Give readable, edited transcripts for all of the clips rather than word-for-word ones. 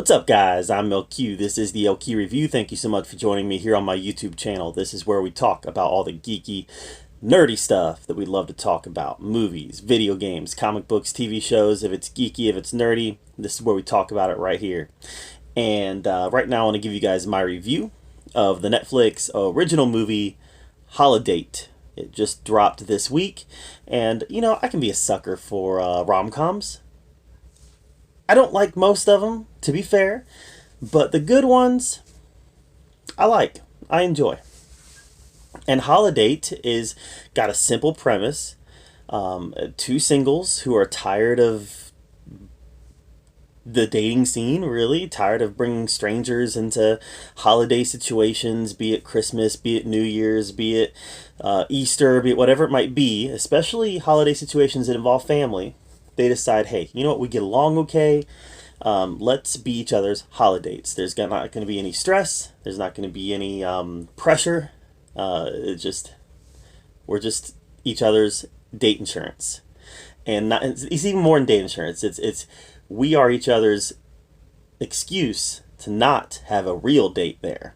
What's up, guys? I'm LQ. This is the LQ Review. Thank you so much for joining me here on my YouTube channel. This is where we talk about all the geeky, nerdy stuff that we love to talk about. Movies, video games, comic books, TV shows. If it's geeky, if it's nerdy, this is where we talk about it right here. And right now I want to give you guys my review of the Netflix original movie, Holidate. It just dropped this week. And, you know, I can be a sucker for rom-coms. I don't like most of them, to be fair, but the good ones, I enjoy. And Holidate is got a simple premise. Two singles who are tired of the dating scene, really, tired of bringing strangers into holiday situations, be it Christmas, be it New Year's, be it Easter, be it whatever it might be, especially holiday situations that involve family. They decide, hey, you know what, we get along okay. Let's be each other's holidates. There's not going to be any stress. There's not going to be any pressure. We're just each other's date insurance, and it's even more than date insurance. It's we are each other's excuse to not have a real date there.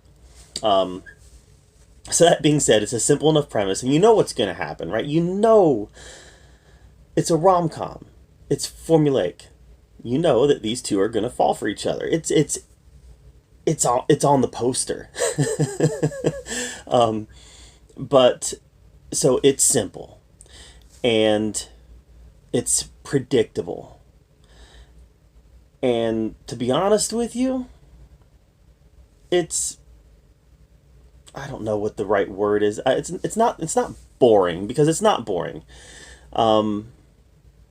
So that being said, it's a simple enough premise, and you know what's going to happen, right? You know, it's a rom-com. It's formulaic. You know that these two are going to fall for each other. It's on the poster. But so it's simple and it's predictable. And to be honest with you, I don't know what the right word is. It's not boring, because it's not boring.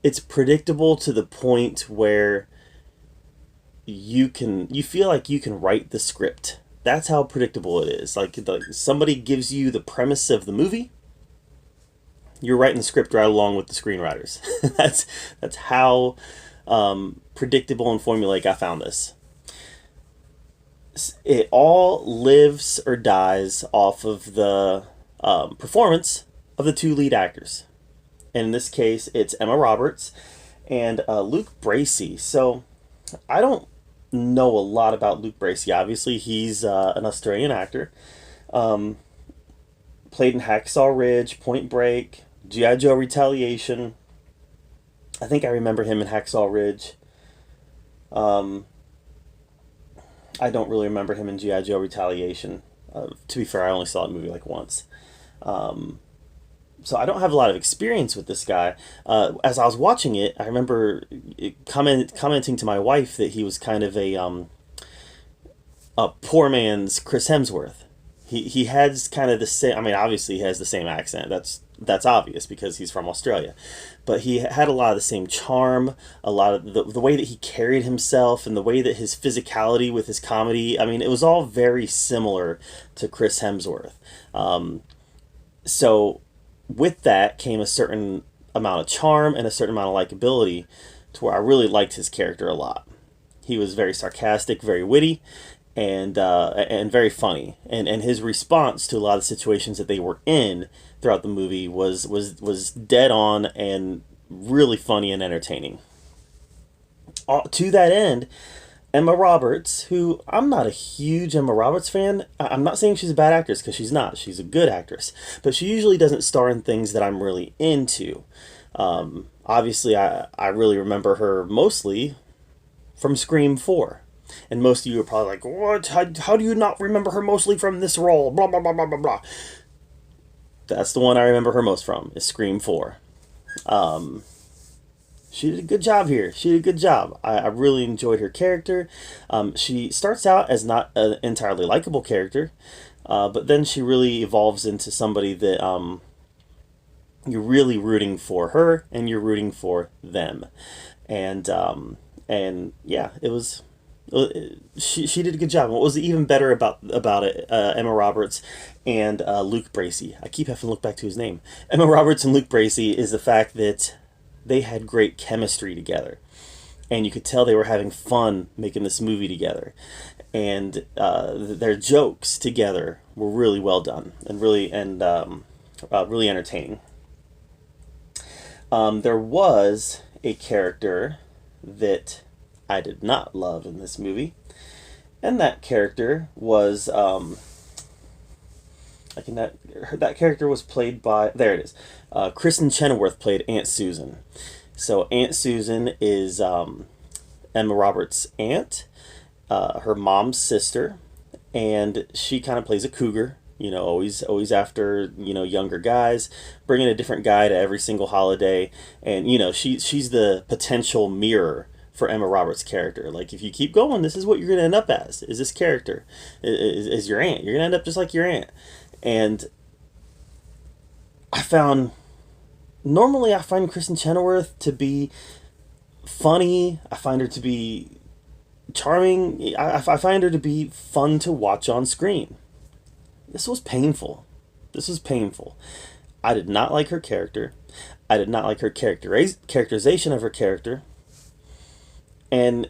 It's predictable to the point where you feel like you can write the script. That's how predictable it is. Like somebody gives you the premise of the movie, you're writing the script right along with the screenwriters. That's how predictable and formulaic I found this. It all lives or dies off of the performance of the two lead actors. And in this case, it's Emma Roberts and Luke Bracey. So I don't know a lot about Luke Bracey. Obviously, he's an Australian actor. Played in Hacksaw Ridge, Point Break, G.I. Joe Retaliation. I think I remember him in Hacksaw Ridge. I don't really remember him in G.I. Joe Retaliation. To be fair, I only saw that movie like once. So I don't have a lot of experience with this guy. As I was watching it, I remember commenting to my wife that he was kind of a poor man's Chris Hemsworth. He has kind of the same. I mean, obviously he has the same accent. That's obvious because he's from Australia, but he had a lot of the same charm. A lot of the way that he carried himself and the way that his physicality with his comedy. I mean, it was all very similar to Chris Hemsworth. So with that came a certain amount of charm and a certain amount of likability, to where I really liked his character a lot. He was very sarcastic, very witty, and very funny. And his response to a lot of situations that they were in throughout the movie was dead on and really funny and entertaining. To that end, Emma Roberts, who I'm not a huge Emma Roberts fan. I'm not saying she's a bad actress, because she's not. She's a good actress. But she usually doesn't star in things that I'm really into. Obviously, I really remember her mostly from Scream 4. And most of you are probably like, what? How do you not remember her mostly from this role? Blah, blah, blah, blah, blah, blah. That's the one I remember her most from, is Scream 4. She did a good job here. She did a good job. I really enjoyed her character. She starts out as not an entirely likable character, but then she really evolves into somebody that you're really rooting for her and you're rooting for them. And yeah, it was. She did a good job. And what was even better about it, Emma Roberts and Luke Bracey. I keep having to look back to his name. Emma Roberts and Luke Bracey is the fact that they had great chemistry together, and you could tell they were having fun making this movie together, and their jokes together were really well done and really entertaining. There was a character that I did not love in this movie, and that character was I think that character was played by, there it is, Kristen Chenoweth played Aunt Susan. So Aunt Susan is Emma Roberts' aunt, her mom's sister, and she kind of plays a cougar. Always after younger guys, bringing a different guy to every single holiday, and she's the potential mirror for Emma Roberts' character. Like, if you keep going, this is what you're gonna end up as. Is this character is your aunt? You're gonna end up just like your aunt. And I found normally I find Kristen Chenoweth to be funny. I find her to be charming. I find her to be fun to watch on screen. This was painful. This was painful. I did not like her character. I did not like her characterization of her character. And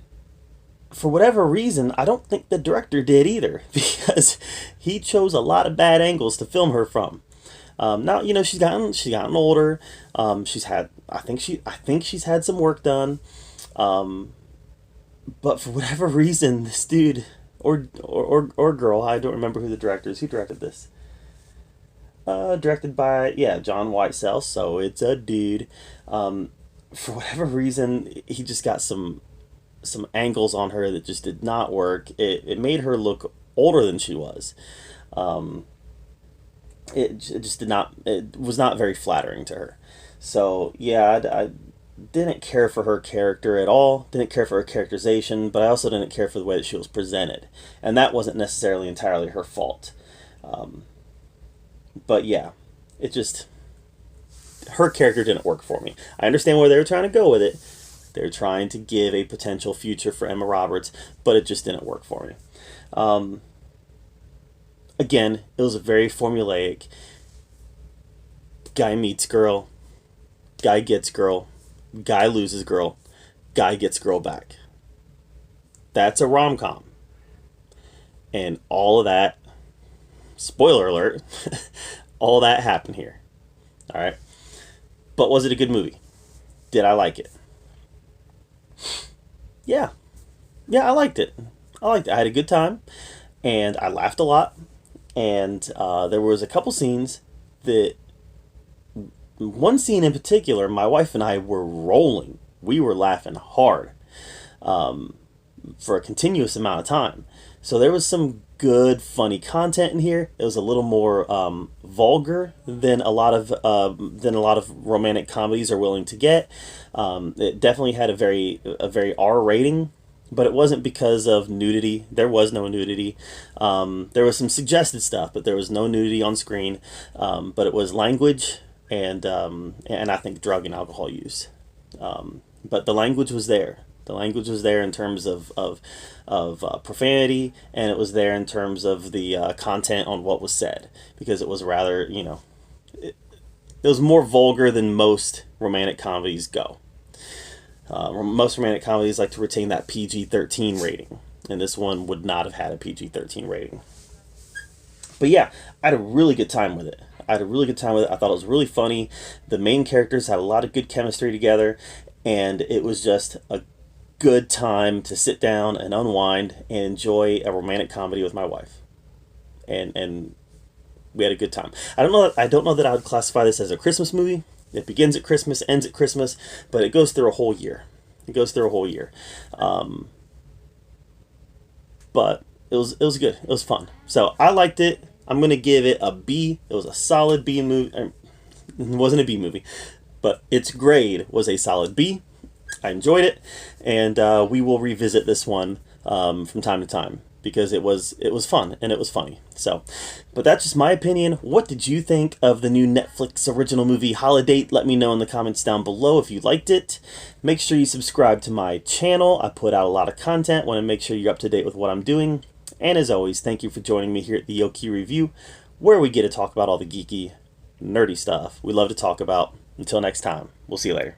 for whatever reason, I don't think the director did either, because he chose a lot of bad angles to film her from. Now she's gotten older. She's had I think she's had some work done. But for whatever reason, this dude or girl, I don't remember who the director is. Who directed this? Directed by John Whitesell. So it's a dude. For whatever reason, he just got some angles on her that just did not work. It made her look older than she was. It just did not. It was not very flattering to her. So I didn't care for her character at all. Didn't care for her characterization, but I also didn't care for the way that she was presented, and that wasn't necessarily entirely her fault. But it just, her character didn't work for me. I understand where they were trying to go with it. They're trying to give a potential future for Emma Roberts, but it just didn't work for me. Again, it was a very formulaic. Guy meets girl, guy gets girl, guy loses girl, guy gets girl back. That's a rom-com. And all of that, spoiler alert, all that happened here. All right. But was it a good movie? Did I like it? Yeah. I liked it. I had a good time, and I laughed a lot. And there was a couple scenes that, one scene in particular, my wife and I were rolling. We were laughing hard for a continuous amount of time. So there was some good, funny content in here. It was a little more vulgar than a lot of romantic comedies are willing to get. It definitely had a very R rating, but it wasn't because of nudity. There was no nudity. There was some suggested stuff, but there was no nudity on screen. But it was language and I think drug and alcohol use. But the language was there. The language was there in terms of profanity, and it was there in terms of the content on what was said, because it was rather, it was more vulgar than most romantic comedies go. Most romantic comedies like to retain that PG-13 rating, and this one would not have had a PG-13 rating. But I had a really good time with it. I thought it was really funny. The main characters had a lot of good chemistry together, and it was just a good time to sit down and unwind and enjoy a romantic comedy with my wife. And we had a good time. I don't know that I would classify this as a Christmas movie. It begins at Christmas, ends at Christmas, but it goes through a whole year. But it was good. It was fun. So I liked it. I'm going to give it a B. It was a solid B movie. It wasn't a B movie, but its grade was a solid B. I enjoyed it, and we will revisit this one from time to time, because it was fun and it was funny. So, but that's just my opinion. What did you think of the new Netflix original movie Holidate? Let me know in the comments down below if you liked it. Make sure you subscribe to my channel. I put out a lot of content. Want to make sure you're up to date with what I'm doing. And as always, thank you for joining me here at the Yoki Review, where we get to talk about all the geeky, nerdy stuff we love to talk about. Until next time, we'll see you later.